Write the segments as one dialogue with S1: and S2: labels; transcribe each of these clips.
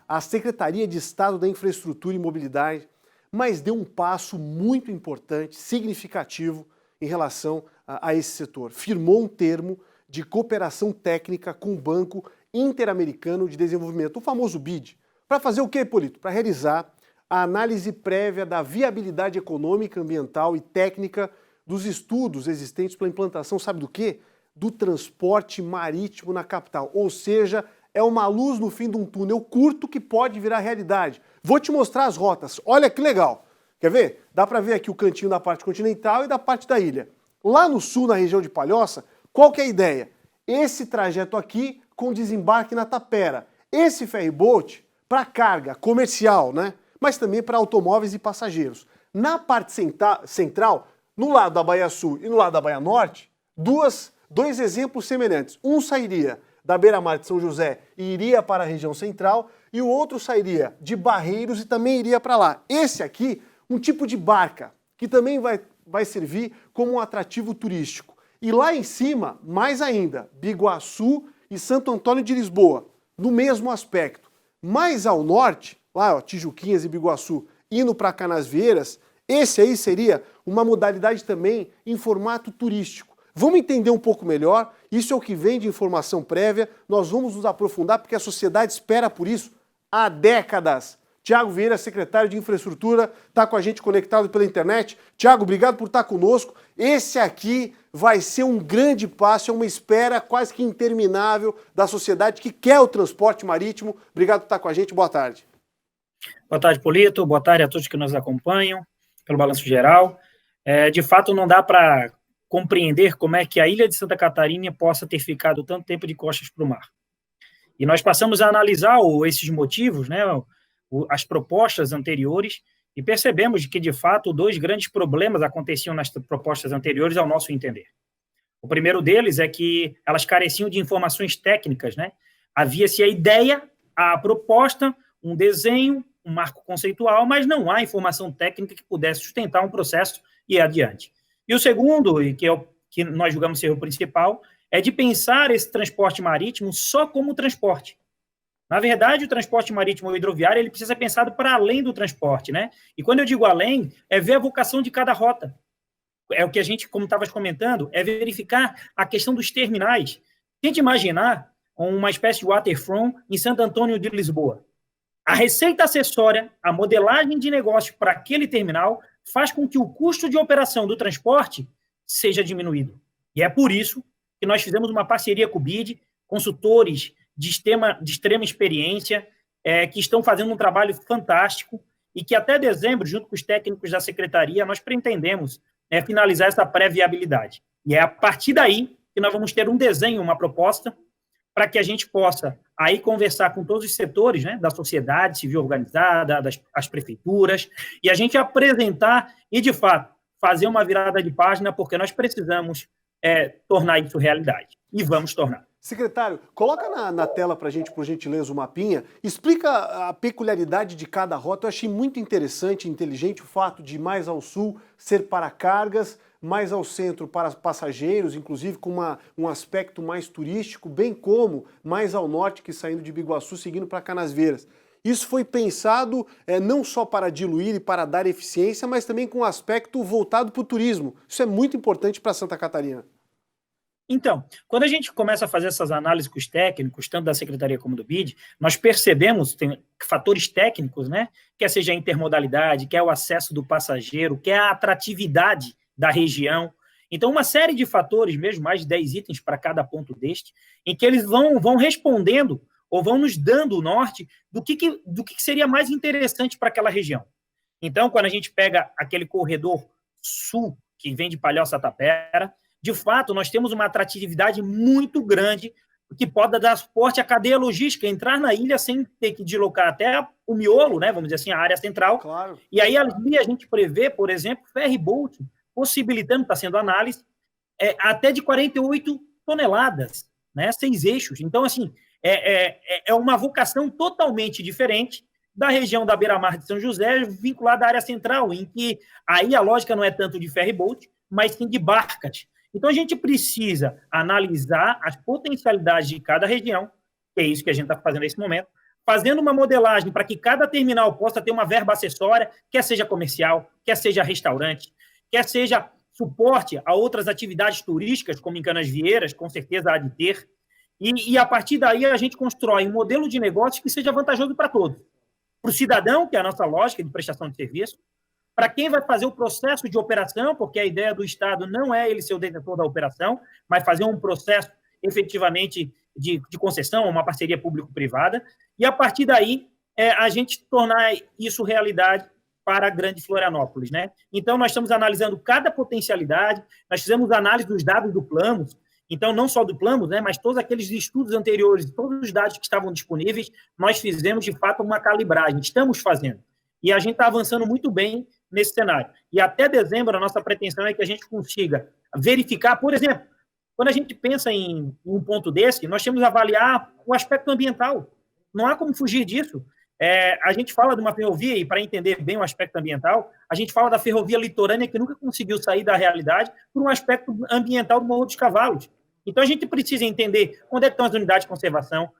S1: a Secretaria de Estado da Infraestrutura e Mobilidade, mas deu um passo muito importante, significativo, em relação a esse setor. Firmou um termo de cooperação técnica com o Banco Interamericano de Desenvolvimento, o famoso BID. Para fazer o quê, Polito? Para realizar a análise prévia da viabilidade econômica, ambiental e técnica dos estudos existentes para a implantação, sabe do quê? Do transporte marítimo na capital. Ou seja, é uma luz no fim de um túnel curto que pode virar realidade. Vou te mostrar as rotas. Olha que legal. Quer ver? Dá para ver aqui o cantinho da parte continental e da parte da ilha. Lá no sul, na região de Palhoça, qual que é a ideia? Esse trajeto aqui com desembarque na Tapera. Esse ferryboat para carga comercial, né? Mas também para automóveis e passageiros. Na parte central, no lado da Baía Sul e no lado da Baía Norte, dois exemplos semelhantes. Um sairia da beira-mar de São José e iria para a região central, e o outro sairia de Barreiros e também iria para lá. Esse aqui, um tipo de barca, que também vai servir como um atrativo turístico. E lá em cima, mais ainda, Biguaçu e Santo Antônio de Lisboa, no mesmo aspecto. Mais ao norte, lá ó, Tijuquinhas e Biguaçu, indo para Canasvieiras, esse aí seria uma modalidade também em formato turístico. Vamos entender um pouco melhor, isso é o que vem de informação prévia, nós vamos nos aprofundar porque a sociedade espera por isso há décadas. Tiago Vieira, secretário de Infraestrutura, está com a gente conectado pela internet. Tiago, obrigado por estar conosco. Esse aqui vai ser um grande passo, é uma espera quase que interminável da sociedade que quer o transporte marítimo. Obrigado por estar com a gente, boa tarde.
S2: Boa tarde, Polito, boa tarde a todos que nos acompanham pelo Balanço Geral. De fato, não dá para compreender como é que a ilha de Santa Catarina possa ter ficado tanto tempo de costas para o mar. E nós passamos a analisar esses motivos, né, as propostas anteriores, e percebemos que, de fato, dois grandes problemas aconteciam nas propostas anteriores, ao nosso entender. O primeiro deles é que elas careciam de informações técnicas, né? Havia-se a ideia, a proposta, um desenho, um marco conceitual, mas não há informação técnica que pudesse sustentar um processo e ir adiante. E o segundo, e que é o que nós julgamos ser o principal, é de pensar esse transporte marítimo só como transporte. Na verdade, o transporte marítimo ou hidroviário ele precisa ser pensado para além do transporte, né? E quando eu digo além, é ver a vocação de cada rota. É o que a gente, como estavas comentando, é verificar a questão dos terminais. Tente imaginar uma espécie de waterfront em Santo Antônio de Lisboa. A receita acessória, a modelagem de negócio para aquele terminal faz com que o custo de operação do transporte seja diminuído. E é por isso que nós fizemos uma parceria com o BID, consultores de extrema experiência, que estão fazendo um trabalho fantástico e que até dezembro, junto com os técnicos da Secretaria, nós pretendemos finalizar essa pré-viabilidade. E é a partir daí que nós vamos ter um desenho, uma proposta, para que a gente possa aí conversar com todos os setores, né, da sociedade civil organizada, as prefeituras, e a gente apresentar e, de fato, fazer uma virada de página, porque nós precisamos tornar isso realidade. E vamos tornar.
S1: Secretário, coloca na tela para a gente, por gentileza, o mapinha. Explica a peculiaridade de cada rota. Eu achei muito interessante e inteligente o fato de mais ao sul ser para cargas, mais ao centro para passageiros, inclusive com um aspecto mais turístico, bem como mais ao norte, que saindo de Biguaçu, seguindo para Canasvieiras. Isso foi pensado não só para diluir e para dar eficiência, mas também com um aspecto voltado para o turismo. Isso é muito importante para Santa Catarina.
S2: Então, quando a gente começa a fazer essas análises com os técnicos, tanto da Secretaria como do BID, nós percebemos tem fatores técnicos, né? Quer seja a intermodalidade, quer o acesso do passageiro, quer a atratividade da região. Então, uma série de fatores, mesmo mais de 10 itens para cada ponto deste, em que eles vão respondendo ou vão nos dando o norte do que seria mais interessante para aquela região. Então, quando a gente pega aquele corredor sul, que vem de Palhoça a Tapera, de fato, nós temos uma atratividade muito grande que pode dar suporte à cadeia logística, entrar na ilha sem ter que deslocar até o miolo, né, vamos dizer assim, a área central.
S1: Claro.
S2: E aí ali a gente prevê, por exemplo, ferryboat, possibilitando, está sendo análise, até de 48 toneladas, né, 6 eixos. Então, assim, é uma vocação totalmente diferente da região da beira-mar de São José, vinculada à área central, em que aí a lógica não é tanto de ferryboat, mas sim de barcas. Então, a gente precisa analisar as potencialidades de cada região, que é isso que a gente está fazendo nesse momento, fazendo uma modelagem para que cada terminal possa ter uma verba acessória, quer seja comercial, quer seja restaurante, quer seja suporte a outras atividades turísticas, como em Canasvieiras, com certeza há de ter. E a partir daí a gente constrói um modelo de negócio que seja vantajoso para todos. Para o cidadão, que é a nossa lógica de prestação de serviço, para quem vai fazer o processo de operação, porque a ideia do Estado não é ele ser o detentor da operação, mas fazer um processo efetivamente de concessão, uma parceria público-privada, e a partir daí a gente tornar isso realidade para a grande Florianópolis, né? Então, nós estamos analisando cada potencialidade, nós fizemos análise dos dados do Planos, então, não só do Planos, né, mas todos aqueles estudos anteriores, todos os dados que estavam disponíveis, nós fizemos, de fato, uma calibragem, estamos fazendo. E a gente está avançando muito bem nesse cenário. E até dezembro, a nossa pretensão é que a gente consiga verificar, por exemplo, quando a gente pensa em um ponto desse, nós temos que avaliar o aspecto ambiental. Não há como fugir disso. A gente fala de uma ferrovia, e para entender bem o aspecto ambiental, a gente fala da ferrovia litorânea que nunca conseguiu sair da realidade por um aspecto ambiental do Morro dos Cavalos. Então, a gente precisa entender onde é que estão as unidades de conservação,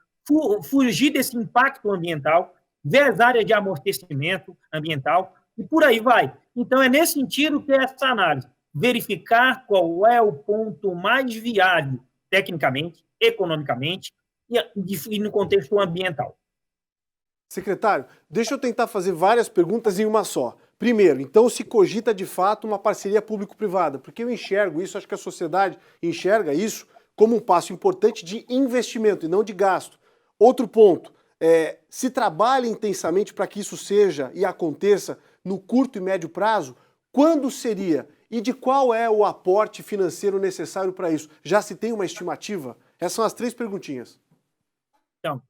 S2: fugir desse impacto ambiental, ver as áreas de amortecimento ambiental, e por aí vai. Então, é nesse sentido que é essa análise. Verificar qual é o ponto mais viável, tecnicamente, economicamente, e no contexto ambiental.
S1: Secretário, deixa eu tentar fazer várias perguntas em uma só. Primeiro, então se cogita de fato uma parceria público-privada, porque eu enxergo isso, acho que a sociedade enxerga isso como um passo importante de investimento e não de gasto. Outro ponto, se trabalha intensamente para que isso seja e aconteça no curto e médio prazo, quando seria e de qual é o aporte financeiro necessário para isso? Já se tem uma estimativa? Essas são as 3 perguntinhas.
S2: Então,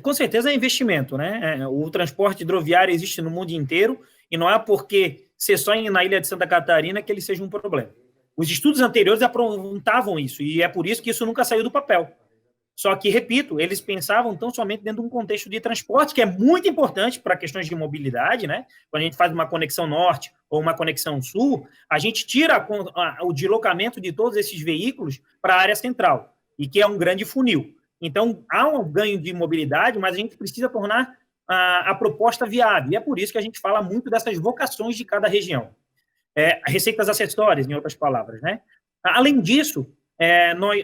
S2: com certeza é investimento, né? O transporte hidroviário existe no mundo inteiro e não é porque ser só na ilha de Santa Catarina que ele seja um problema. Os estudos anteriores apontavam isso e é por isso que isso nunca saiu do papel. Só que, repito, eles pensavam tão somente dentro de um contexto de transporte, que é muito importante para questões de mobilidade, né? Quando a gente faz uma conexão norte ou uma conexão sul, a gente tira o deslocamento de todos esses veículos para a área central, e que é um grande funil. Então, há um ganho de mobilidade, mas a gente precisa tornar a proposta viável. E é por isso que a gente fala muito dessas vocações de cada região. Receitas acessórias, em outras palavras, né? Além disso,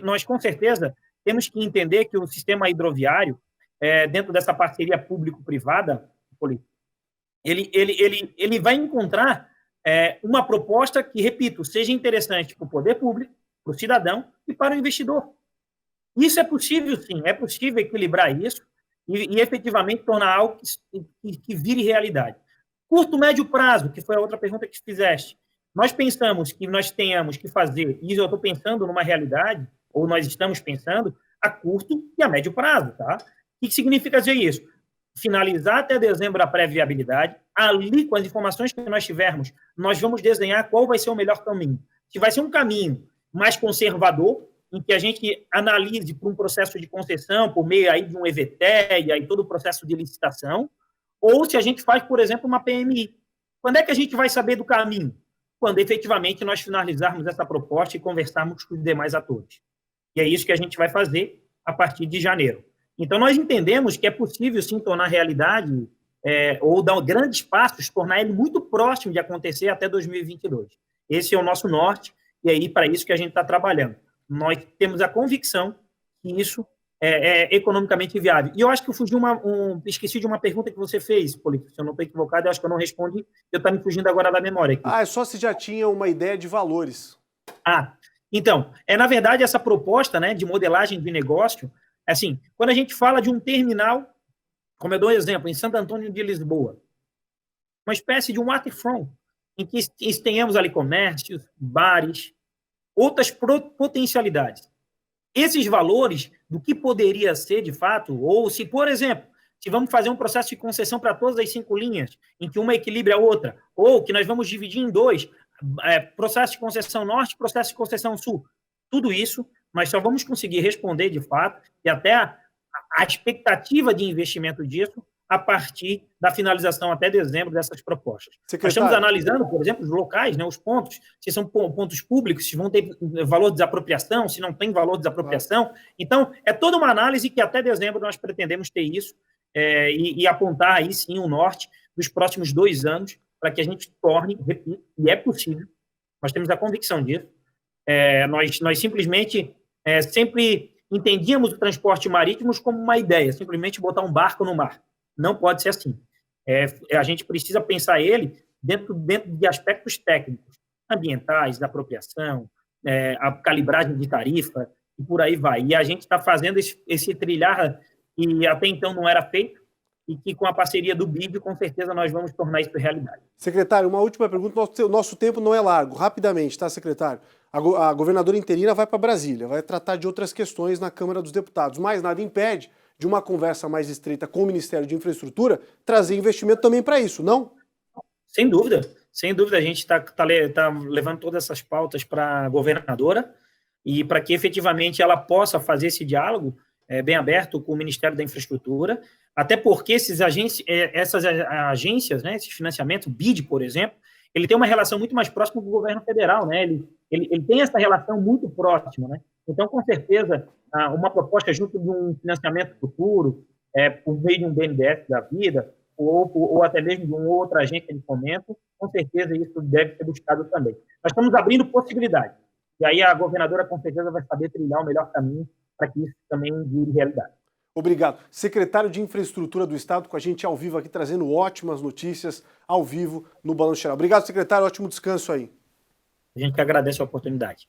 S2: nós com certeza temos que entender que o sistema hidroviário, dentro dessa parceria público-privada, ele vai encontrar uma proposta que, repito, seja interessante para o poder público, para o cidadão e para o investidor. Isso é possível, sim, é possível equilibrar isso e efetivamente tornar algo que vire realidade. Curto, médio prazo, que foi a outra pergunta que fizeste, nós pensamos que nós tenhamos que fazer, e eu estou pensando numa realidade, ou nós estamos pensando, a curto e a médio prazo, tá? O que significa dizer isso? Finalizar até dezembro a pré-viabilidade, ali, com as informações que nós tivermos, nós vamos desenhar qual vai ser o melhor caminho. Se vai ser um caminho mais conservador, em que a gente analise por um processo de concessão, por meio aí de um EVT, e aí todo o processo de licitação, ou se a gente faz, por exemplo, uma PMI. Quando é que a gente vai saber do caminho? Quando efetivamente nós finalizarmos essa proposta e conversarmos com os demais atores. E é isso que a gente vai fazer a partir de janeiro. Então, nós entendemos que é possível, sim, tornar realidade, ou dar grandes passos, tornar ele muito próximo de acontecer até 2022. Esse é o nosso norte, e aí, para isso que a gente está trabalhando. Nós temos a convicção que isso é economicamente viável. E eu acho que eu esqueci de uma pergunta que você fez, Polito, se eu não estou equivocado, eu acho que eu não respondi, eu estou me fugindo agora da memória aqui.
S1: É só se já tinha uma ideia de valores.
S2: Então, na verdade, essa proposta, né, de modelagem de negócio, assim, quando a gente fala de um terminal, como eu dou um exemplo, em Santo Antônio de Lisboa, uma espécie de um waterfront, em que tenhamos ali comércios, bares, outras potencialidades. Esses valores do que poderia ser, de fato, ou se, por exemplo, se vamos fazer um processo de concessão para todas as 5 linhas, em que uma equilibra a outra, ou que nós vamos dividir em 2, processo de concessão norte, processo de concessão sul. Tudo isso nós só vamos conseguir responder, de fato, e até a expectativa de investimento disso a partir da finalização até dezembro dessas propostas.
S1: Secretário.
S2: Nós estamos analisando, por exemplo, os locais, né, os pontos, se são pontos públicos, se vão ter valor de desapropriação, se não tem valor de desapropriação. Então, é toda uma análise que até dezembro nós pretendemos ter isso e apontar aí sim o norte dos próximos 2 anos para que a gente torne, repito, e é possível, nós temos a convicção disso, nós simplesmente sempre entendíamos o transporte marítimo como uma ideia, simplesmente botar um barco no mar. Não pode ser assim. A gente precisa pensar ele dentro de aspectos técnicos, ambientais, da apropriação, a calibragem de tarifa, e por aí vai. E a gente está fazendo esse trilhar que até então não era feito, e que com a parceria do BID, com certeza nós vamos tornar isso realidade.
S1: Secretário, uma última pergunta, nosso tempo não é largo, rapidamente, tá, secretário? A governadora interina vai para Brasília, vai tratar de outras questões na Câmara dos Deputados, mas nada impede de uma conversa mais estreita com o Ministério de Infraestrutura trazer investimento também para isso, não?
S2: Sem dúvida, a gente está levando todas essas pautas para a governadora e para que efetivamente ela possa fazer esse diálogo bem aberto com o Ministério da Infraestrutura, até porque essas agências, né, esses financiamentos, o BID, por exemplo, ele tem uma relação muito mais próxima com o governo federal, né? Ele tem essa relação muito próxima, né? Então, com certeza, uma proposta junto de um financiamento futuro, por meio de um BNDES da vida, ou até mesmo de uma outra agência de fomento, com certeza isso deve ser buscado também. Nós estamos abrindo possibilidades, e aí a governadora com certeza vai saber trilhar o melhor caminho para que isso também vire realidade.
S1: Obrigado. Secretário de Infraestrutura do Estado com a gente ao vivo aqui, trazendo ótimas notícias ao vivo no Balanço Geral. Obrigado, secretário. Ótimo descanso aí.
S2: A gente que agradece a oportunidade.